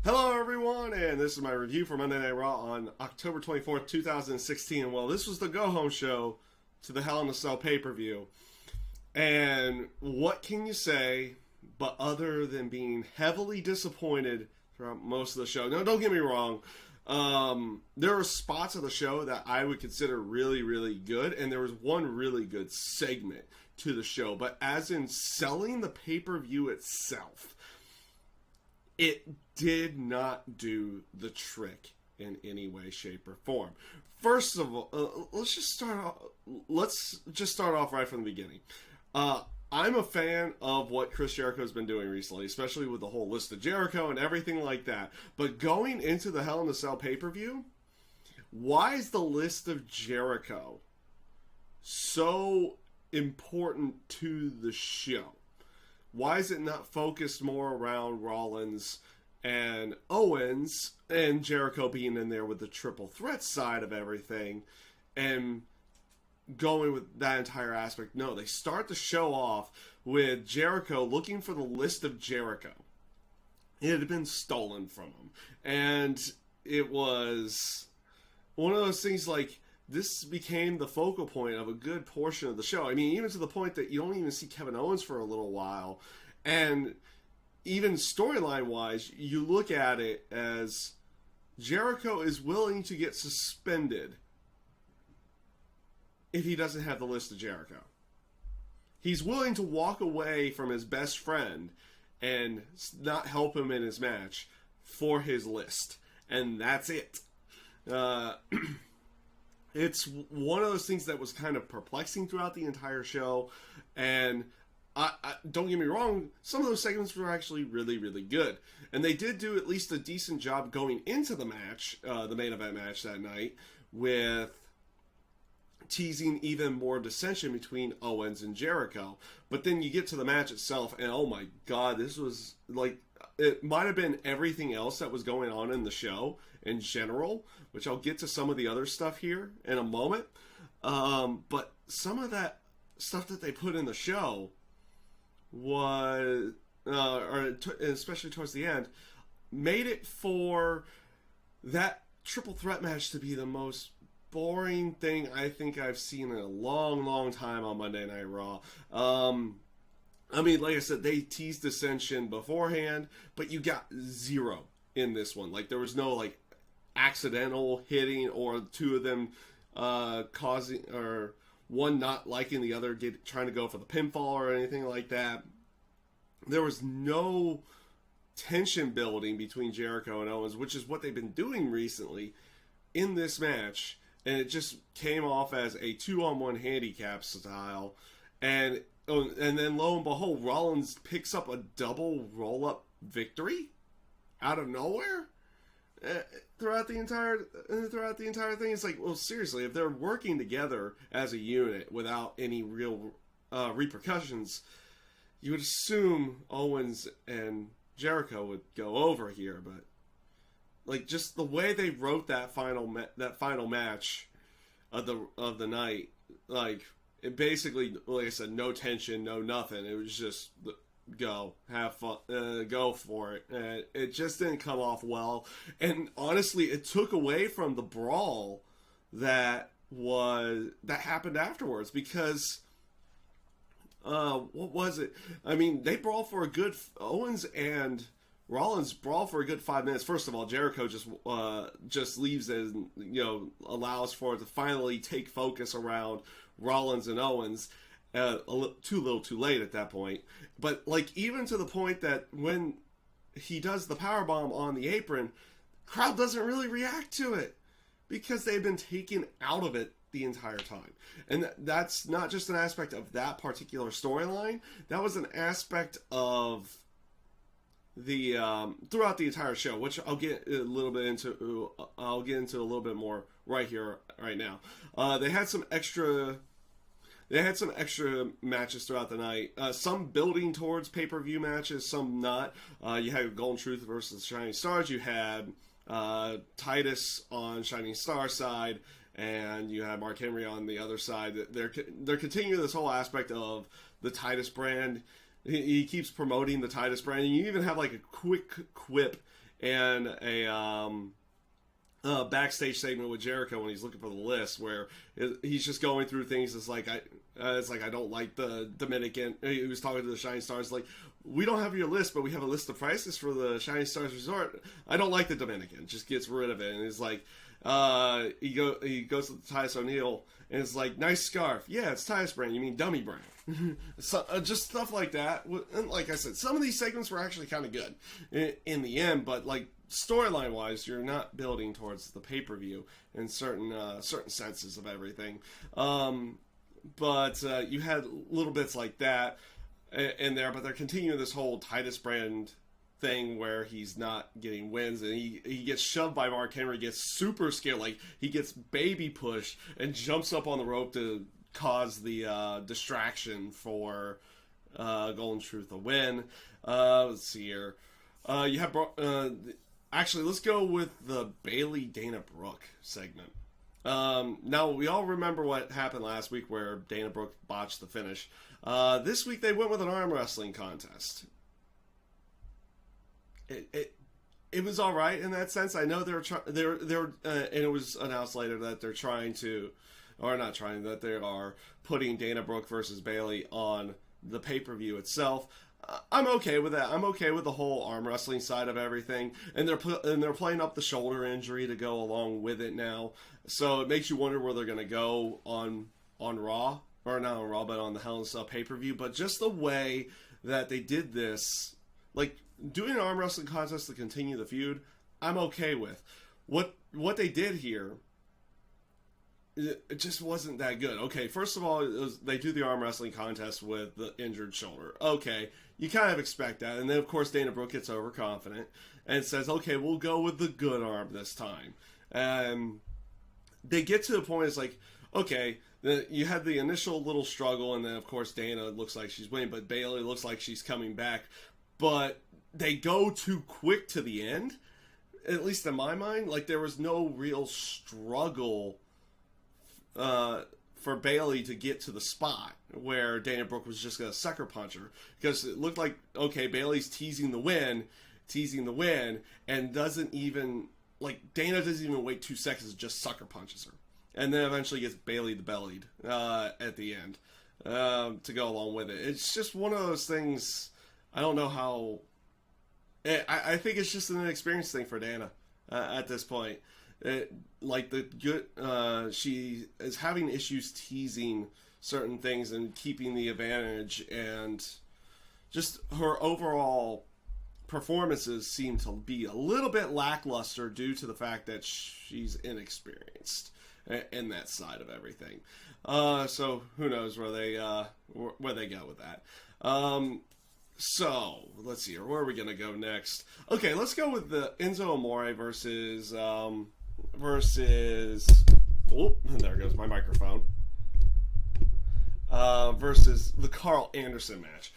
Hello, everyone, and this is my review for Monday Night Raw on October 24th, 2016. Well, this was the go-home show to the Hell in a Cell pay-per-view. And what can you say but other than being heavily disappointed throughout most of the show? Now, don't get me wrong. There were spots of the show that I would consider really, really good, and there was one really good segment to the show. But as in selling the pay-per-view itself, it did not do the trick in any way, shape, or form. First of all, let's just start off right from the beginning. I'm a fan of what Chris Jericho's been doing recently, especially with the whole list of Jericho and everything like that. But going into the Hell in a Cell pay-per-view, why is the list of Jericho so important to the show? Why is it not focused more around Rollins and Owens and Jericho being in there with the triple threat side of everything and going with that entire aspect? No, they start the show off with Jericho looking for the list of Jericho. It had been stolen from him. And it was one of those things like, this became the focal point of a good portion of the show. I mean, even to the point that you don't even see Kevin Owens for a little while. And even storyline-wise, you look at it as Jericho is willing to get suspended if he doesn't have the list of Jericho. He's willing to walk away from his best friend and not help him in his match for his list. And that's it. It's one of those things that was kind of perplexing throughout the entire show, and I don't get me wrong, some of those segments were actually really, really good, and they did do at least a decent job going into the match, the main event match that night, with teasing even more dissension between Owens and Jericho. But then you get to the match itself, and oh my god, this was like, it might have been everything else that was going on in the show in general, which I'll get to some of the other stuff here in a moment. But some of that stuff that they put in the show was, especially towards the end, made it for that triple threat match to be the most boring thing I think I've seen in a long, long time on Monday Night Raw. I mean, like I said, they teased dissension beforehand, but you got zero in this one. Like, there was no, like, accidental hitting or two of them causing, or one not liking the other, trying to go for the pinfall or anything like that. There was no tension building between Jericho and Owens, which is what they've been doing recently in this match. And it just came off as a 2-on-1 handicap style. And then lo and behold, Rollins picks up a double roll-up victory out of nowhere throughout the entire thing. It's like, well, seriously, if they're working together as a unit without any real repercussions, you would assume Owens and Jericho would go over here. But like, just the way they wrote that final match of the night, like, it basically, like I said, no tension, no nothing. It was just go, have fun, go for it. And it just didn't come off well. And honestly, it took away from the brawl that happened afterwards, because what was it? I mean, they brawl for a good, Owens and Rollins brawl for a good 5 minutes. First of all, Jericho just leaves and, allows for it to finally take focus around Rollins and Owens. Too little too late at that point. But, like, even to the point that when he does the powerbomb on the apron, crowd doesn't really react to it because they've been taken out of it the entire time. And that's not just an aspect of that particular storyline. That was an aspect of the throughout the entire show, which I'll get a little bit into. I'll get into a little bit more right here, right now. They had some extra matches throughout the night. Some building towards pay-per-view matches, some not. You had Golden Truth versus Shining Stars. You had Titus on Shining Star side, and you had Mark Henry on the other side. They're continuing this whole aspect of the Titus brand. He keeps promoting the Titus brand, and you even have like a quick quip and a backstage segment with Jericho when he's looking for the list, where he's just going through things. It's like I don't like the Dominican. He was talking to the Shining Stars, like, we don't have your list, but we have a list of prices for the Shining Stars Resort. I don't like the Dominican. Just gets rid of it, and it's like he goes to Titus O'Neil, and it's like, nice scarf. Yeah, it's Titus brand. You mean Dummy brand? So, just stuff like that. And like I said, some of these segments were actually kind of good in the end, but like storyline wise, you're not building towards the pay per view in certain senses of everything. But you had little bits like that in there, but they're continuing this whole Titus brand thing where he's not getting wins, and he gets shoved by Mark Henry, gets super scared, like he gets baby pushed and jumps up on the rope to cause the distraction for Golden Truth to win. Let's see here. You have actually, let's go with the Bayley Dana Brooke segment. Now, we all remember what happened last week where Dana Brooke botched the finish. This week they went with an arm wrestling contest. It was all right in that sense. I know and it was announced later that they're trying to, or not trying, that they are putting Dana Brooke versus Bayley on the pay-per-view itself. I'm okay with that. I'm okay with the whole arm wrestling side of everything, and they're playing up the shoulder injury to go along with it now. So it makes you wonder where they're going to go on Raw, or not on Raw, but on the Hell in a Cell pay-per-view. But just the way that they did this, like doing an arm wrestling contest to continue the feud, I'm okay with. What they did here, it just wasn't that good. Okay, first of all, they do the arm wrestling contest with the injured shoulder. Okay, you kind of expect that. And then, of course, Dana Brooke gets overconfident and says, okay, we'll go with the good arm this time. And they get to the point, it's like, okay, you had the initial little struggle, and then, of course, Dana looks like she's winning, but Bayley looks like she's coming back. But they go too quick to the end, at least in my mind. Like, there was no real struggle for Bayley to get to the spot where Dana Brooke was just going to sucker punch her, because it looked like, okay, Bayley's teasing the win, and doesn't even, like, Dana doesn't even wait 2 seconds, just sucker punches her, and then eventually gets Bayley the bellied at the end to go along with it. It's just one of those things. I don't know how. I think it's just an inexperienced thing for Dana at this point. She is having issues teasing certain things and keeping the advantage, and just her overall performances seem to be a little bit lackluster due to the fact that she's inexperienced in that side of everything. So who knows where they go with that. So let's see here. Where are we gonna go next? Okay, let's go with the Enzo Amore versus. Oh, there goes my microphone. Versus the Karl Anderson match.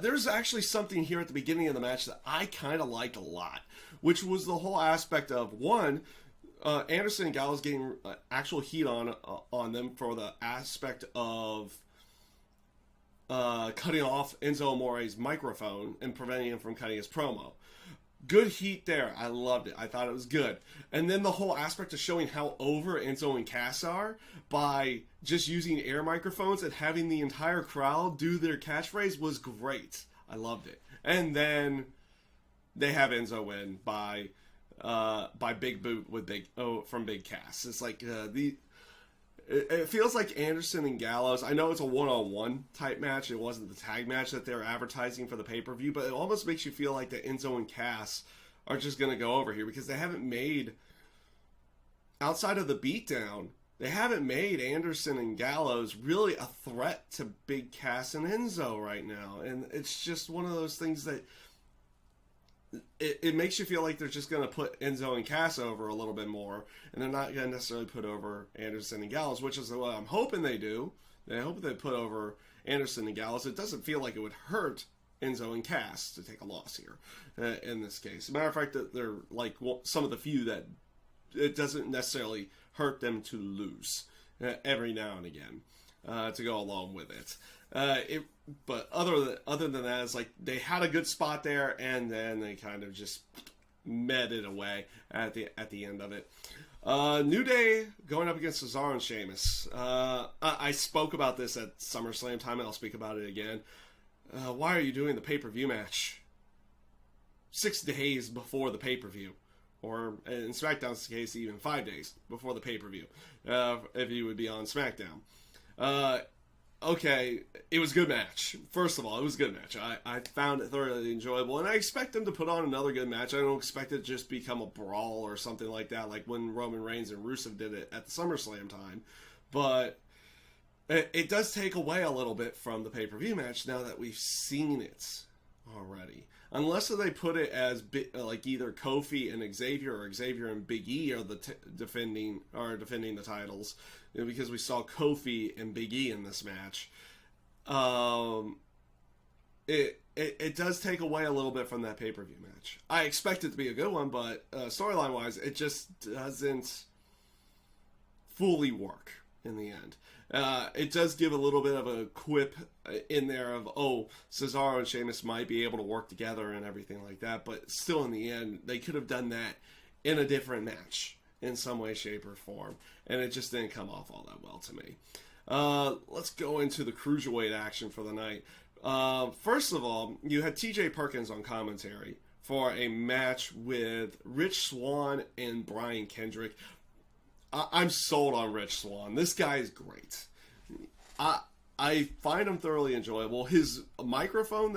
There's actually something here at the beginning of the match that I kind of liked a lot, which was the whole aspect of, one, Anderson and Gallows getting actual heat on them for the aspect of cutting off Enzo Amore's microphone and preventing him from cutting his promo. Good heat there. I loved it. I thought it was good. And then the whole aspect of showing how over Enzo and Cass are by just using air microphones and having the entire crowd do their catchphrase was great. I loved it. And then they have Enzo win by Big Boot with from Big Cass. It's like it feels like Anderson and Gallows. I know it's a one-on-one type match. It wasn't the tag match that they're advertising for the pay-per-view, but it almost makes you feel like that Enzo and Cass are just going to go over here, because they haven't made, outside of the beatdown, they haven't made Anderson and Gallows really a threat to Big Cass and Enzo right now. And it's just one of those things that it makes you feel like they're just going to put Enzo and Cass over a little bit more, and they're not going to necessarily put over Anderson and Gallows, which is what I'm hoping they do. I hope they put over Anderson and Gallows. It doesn't feel like it would hurt Enzo and Cass to take a loss here in this case. As a matter of fact, that they're like some of the few that it doesn't necessarily hurt them to lose every now and again to go along with it. But other than that, it's like they had a good spot there, and then they kind of just meted away at the end of it. New Day going up against Cesaro and Sheamus. I spoke about this at SummerSlam time, and I'll speak about it again. Why are you doing the pay-per-view match 6 days before the pay-per-view? Or, in SmackDown's case, even 5 days before the pay-per-view, if you would be on SmackDown. Okay, it was a good match. First of all, it was a good match. I found it thoroughly enjoyable, and I expect them to put on another good match. I don't expect it to just become a brawl or something like that, like when Roman Reigns and Rusev did it at the SummerSlam time. But it does take away a little bit from the pay-per-view match now that we've seen it already. Unless they put it as like either Kofi and Xavier, or Xavier and Big E are defending the titles, because we saw Kofi and Big E in this match. It does take away a little bit from that pay-per-view match. I expect it to be a good one, but storyline wise, it just doesn't fully work in the end. It does give a little bit of a quip in there of, Cesaro and Sheamus might be able to work together and everything like that, but still in the end, they could have done that in a different match in some way, shape, or form, and it just didn't come off all that well to me. Let's go into the Cruiserweight action for the night. First of all, you had TJ Perkins on commentary for a match with Rich Swann and Brian Kendrick. I'm sold on Rich Swann. This guy is great. I find him thoroughly enjoyable. His microphone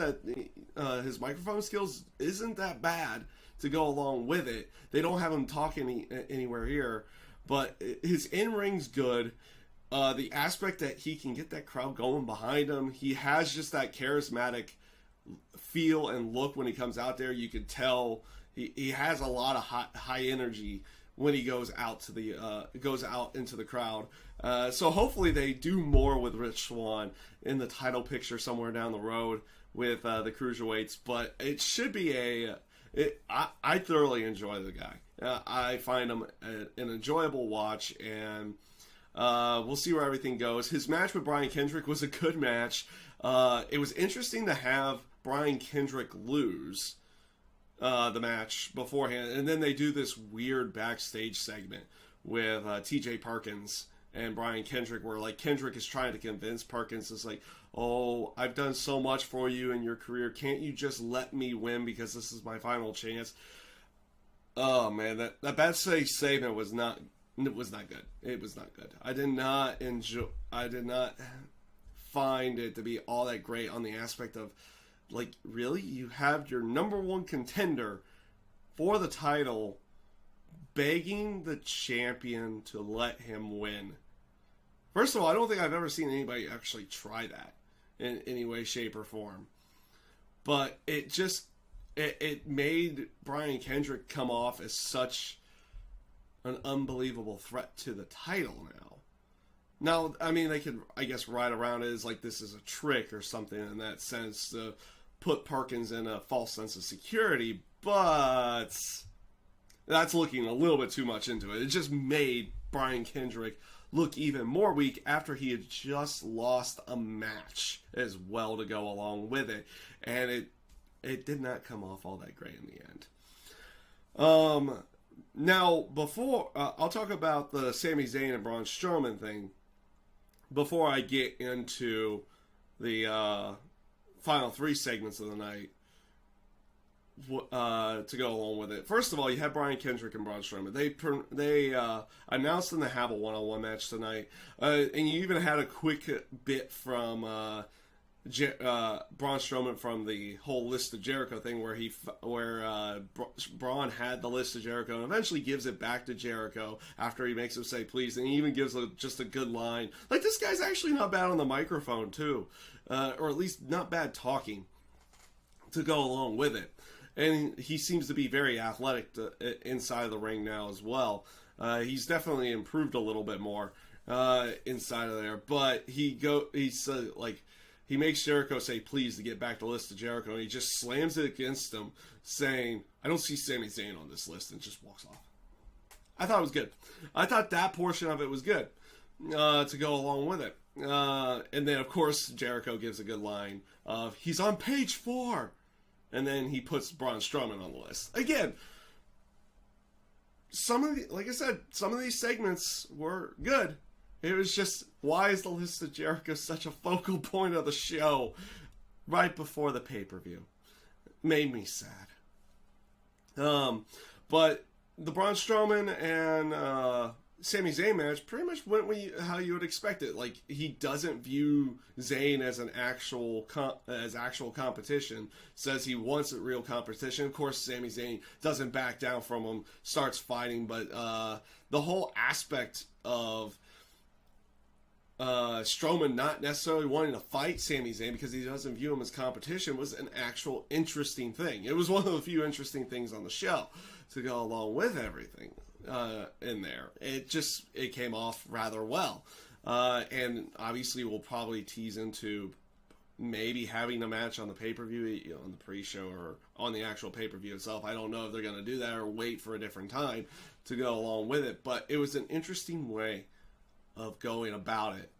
skills isn't that bad to go along with it. They don't have him talking anywhere here, but his in-ring's good. The aspect that he can get that crowd going behind him, he has just that charismatic feel and look when he comes out there. You can tell he has a lot of high energy when he goes out into the crowd. So hopefully they do more with Rich Swann in the title picture somewhere down the road with the Cruiserweights. But it should be I thoroughly enjoy the guy. I find him an enjoyable watch, and we'll see where everything goes. His match with Brian Kendrick was a good match. It was interesting to have Brian Kendrick lose the match beforehand, and then they do this weird backstage segment with TJ Perkins and Brian Kendrick, where like Kendrick is trying to convince Perkins, is like, I've done so much for you in your career, can't you just let me win because this is my final chance? Oh man, that backstage segment was not good. It was not good. I did not find it to be all that great on the aspect of, like, really? You have your number one contender for the title begging the champion to let him win. First of all, I don't think I've ever seen anybody actually try that in any way, shape, or form. But it made Brian Kendrick come off as such an unbelievable threat to the title now. Now, I mean, they could, I guess, ride around it as like this is a trick or something in that sense to put Perkins in a false sense of security, but that's looking a little bit too much into it. It just made Brian Kendrick look even more weak after he had just lost a match as well to go along with it, and it did not come off all that great in the end. Now, before I'll talk about the Sami Zayn and Braun Strowman thing before I get into the final 3 segments of the night to go along with it. First of all, you have Brian Kendrick and Braun Strowman. They announced them to have a one-on-one match tonight, and you even had a quick bit from Braun Strowman from the whole List of Jericho thing, where Braun had the List of Jericho and eventually gives it back to Jericho after he makes him say please, and he even gives just a good line. Like, this guy's actually not bad on the microphone too, or at least not bad talking to go along with it. And he seems to be very athletic inside of the ring now as well. He's definitely improved a little bit more inside of there, but he makes Jericho say please to get back the List of Jericho, and he just slams it against him, saying, I don't see Sami Zayn on this list, and just walks off. I thought it was good. I thought that portion of it was good to go along with it. And then, of course, Jericho gives a good line of, he's on page 4. And then he puts Braun Strowman on the list. Again, like I said, some of these segments were good. It was just, why is the list of Jericho such a focal point of the show right before the pay-per-view? Made me sad. But the Braun Strowman and Sami Zayn match pretty much went how you would expect it. Like, he doesn't view Zayn as an actual competition. Says he wants a real competition. Of course, Sami Zayn doesn't back down from him, starts fighting. But the whole aspect of Strowman not necessarily wanting to fight Sami Zayn because he doesn't view him as competition was an actual interesting thing. It was one of the few interesting things on the show to go along with everything in there. It came off rather well. And obviously we'll probably tease into maybe having a match on the pay-per-view, on the pre-show or on the actual pay-per-view itself. I don't know if they're going to do that or wait for a different time to go along with it. But it was an interesting way of going about it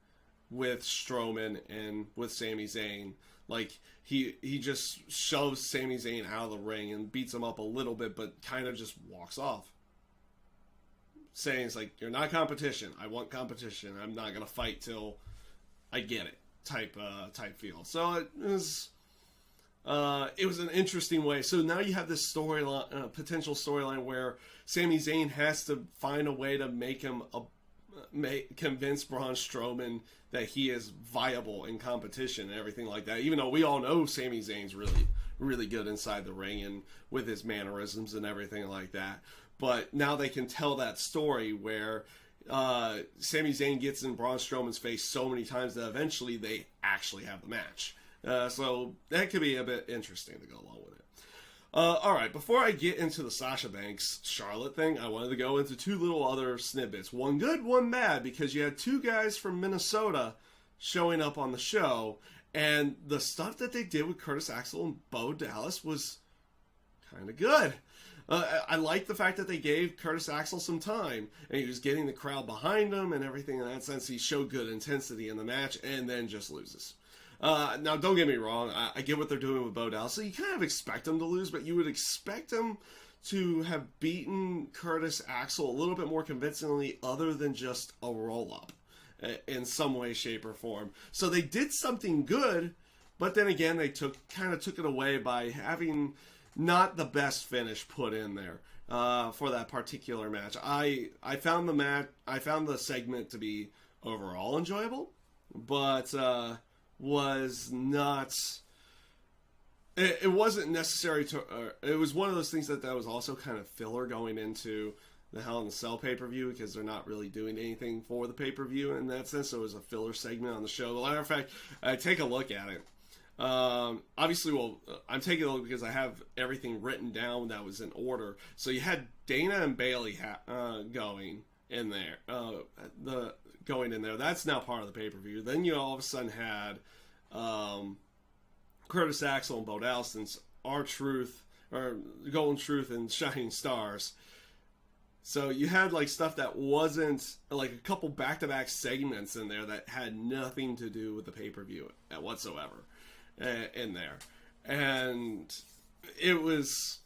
with Strowman and with Sami Zayn. Like, he just shoves Sami Zayn out of the ring and beats him up a little bit, but kind of just walks off, saying, it's like, you're not competition. I want competition. I'm not gonna fight till I get it. Type feel. So it was an interesting way. So now you have this storyline, potential storyline where Sami Zayn has to find a way to make him convince Braun Strowman that he is viable in competition and everything like that. Even though we all know Sami Zayn's really, really good inside the ring and with his mannerisms and everything like that. But now they can tell that story where Sami Zayn gets in Braun Strowman's face so many times that eventually they actually have the match. So that could be a bit interesting to go along with it. Alright, before I get into the Sasha Banks Charlotte thing, I wanted to go into two little other snippets. One good, one bad, because you had two guys from Minnesota showing up on the show, and the stuff that they did with Curtis Axel and Bo Dallas was kind of good. I like the fact that they gave Curtis Axel some time, and he was getting the crowd behind him and everything in that sense. He showed good intensity in the match, and then just loses. Now, don't get me wrong, I get what they're doing with Bo Dallas, so you kind of expect him to lose, but you would expect him to have beaten Curtis Axel a little bit more convincingly other than just a roll-up in some way, shape, or form. So they did something good, but then again, they took it away by having not the best finish put in there for that particular match. I found the segment to be overall enjoyable, but was not. It wasn't necessary to. It was one of those things that was also kind of filler going into the Hell in a Cell pay-per-view because they're not really doing anything for the pay-per-view in that sense. So it was a filler segment on the show. As a matter of fact, take a look at it. Obviously, I'm taking a look because I have everything written down that was in order. So you had Dana and Bayley going in there. Going in there. That's now part of the pay-per-view. Then you all of a sudden had Curtis Axel and Bo Dallas and R-Truth, or Golden Truth and Shining Stars. So you had like stuff that wasn't, like a couple back-to-back segments in there that had nothing to do with the pay-per-view whatsoever in there. And it was,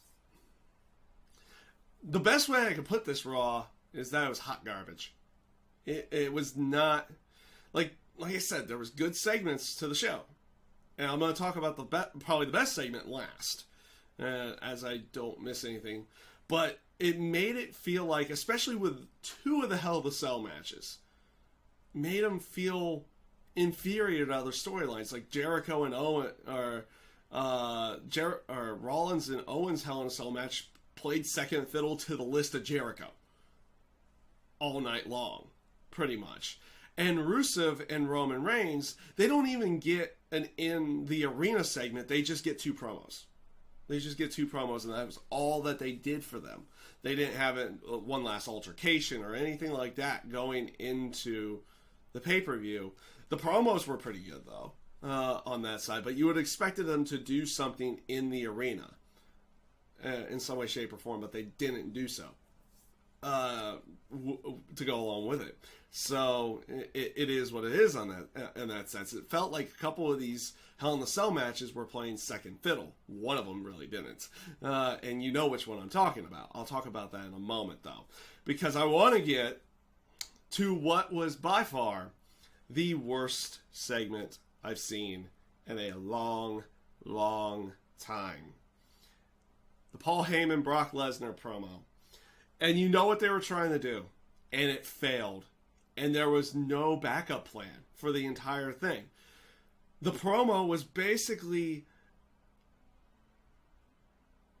the best way I could put this, Raw, is that it was hot garbage. It was not, like I said, there was good segments to the show. And I'm going to talk about probably the best segment last, as I don't miss anything. But it made it feel like, especially with two of the Hell in a Cell matches, made them feel inferior to other storylines. Like Jericho and Owen, or Rollins and Owens Hell in a Cell match played second fiddle to the list of Jericho all night long, pretty much. And Rusev and Roman Reigns, they don't even get an in the arena segment. They just get two promos. They just get two promos, and that was all that they did for them. They didn't have one last altercation or anything like that going into the pay-per-view. The promos were pretty good, though, on that side. But you would have expected them to do something in the arena in some way, shape, or form, but they didn't do so. to go along with it. So it is what it is on that in that sense. It felt like a couple of these Hell in a Cell matches were playing second fiddle. One of them really didn't, and you know which one I'm talking about. I'll talk about that in a moment though, because I want to get to what was by far the worst segment I've seen in a long, long time. The Paul Heyman Brock Lesnar promo. And you know what they were trying to do. And it failed. And there was no backup plan for the entire thing. The promo was basically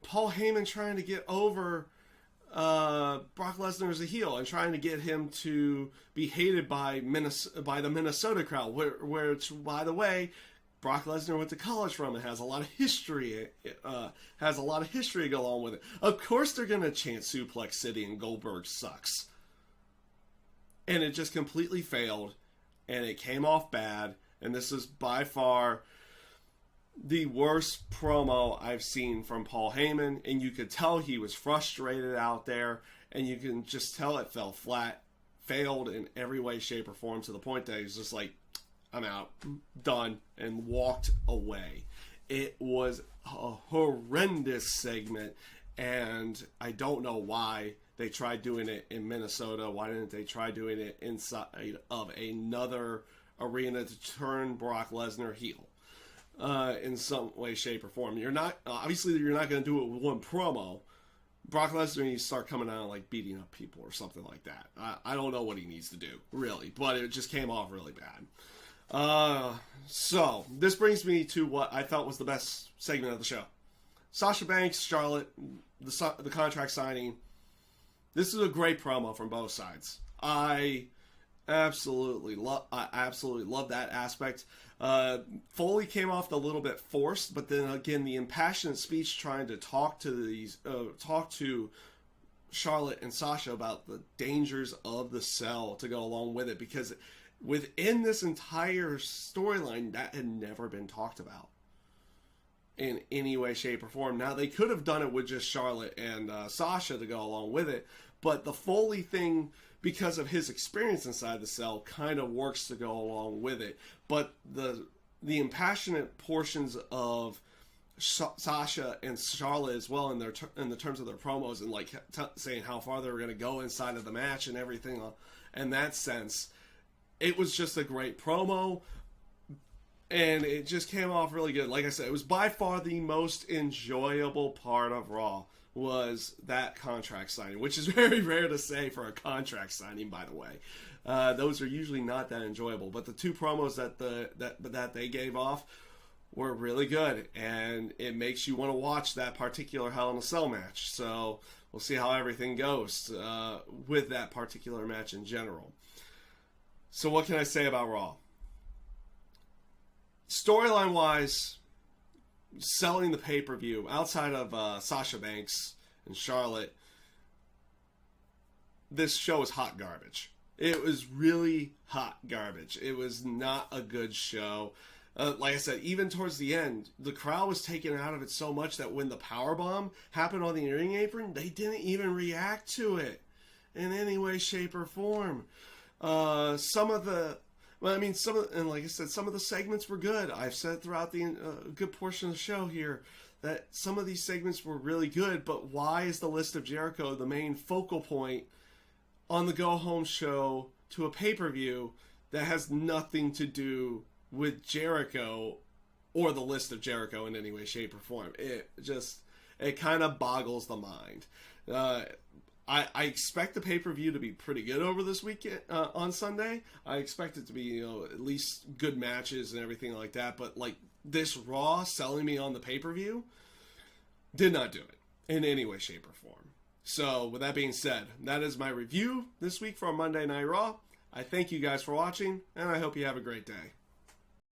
Paul Heyman trying to get over Brock Lesnar as a heel and trying to get him to be hated by the Minnesota crowd, which, by the way, Brock Lesnar went to college from. It has a lot of history. Has a lot of history to go along with it. Of course, they're gonna chant Suplex City and Goldberg sucks, and it just completely failed, and it came off bad. And this is by far the worst promo I've seen from Paul Heyman, and you could tell he was frustrated out there, and you can just tell it fell flat, failed in every way, shape, or form, to the point that he's just like, I'm out, done, and walked away. It was a horrendous segment, and I don't know why they tried doing it in Minnesota. Why didn't they try doing it inside of another arena to turn Brock Lesnar heel in some way, shape, or form? You're not, obviously you're not going to do it with one promo. Brock Lesnar needs to start coming out and like beating up people or something like that. I don't know what he needs to do, really, but it just came off really bad. So this brings me to what I felt was the best segment of the show. Sasha Banks, Charlotte, the contract signing. This is a great promo from both sides. I absolutely love that aspect. Foley came off a little bit forced, but then again, the impassioned speech trying to talk to Charlotte and Sasha about the dangers of the cell to go along with it, because within this entire storyline, that had never been talked about in any way, shape, or form. Now, they could have done it with just Charlotte and Sasha to go along with it, but the Foley thing, because of his experience inside the cell, kind of works to go along with it. But the impassionate portions of Sasha and Charlotte as well, in the terms of their promos, and like saying how far they were going to go inside of the match and everything, in that sense, it was just a great promo, and it just came off really good. Like I said, it was by far the most enjoyable part of Raw, was that contract signing, which is very rare to say for a contract signing, by the way. Those are usually not that enjoyable, but the two promos that they gave off were really good, and it makes you want to watch that particular Hell in a Cell match. So we'll see how everything goes with that particular match in general. So what can I say about Raw? Storyline-wise, selling the pay-per-view, outside of Sasha Banks and Charlotte, this show is hot garbage. It was really hot garbage. It was not a good show. Like I said, even towards the end, the crowd was taken out of it so much that when the powerbomb happened on the ring apron, they didn't even react to it in any way, shape, or form. And like I said, some of the segments were good. I've said throughout the good portion of the show here that some of these segments were really good, but why is the List of Jericho the main focal point on the go-home show to a pay-per-view that has nothing to do with Jericho or the List of Jericho in any way, shape, or form? It kind of boggles the mind. I expect the pay-per-view to be pretty good over this weekend on Sunday. I expect it to be, at least good matches and everything like that. But like this Raw selling me on the pay-per-view did not do it in any way, shape, or form. So with that being said, that is my review this week for Monday Night Raw. I thank you guys for watching, and I hope you have a great day.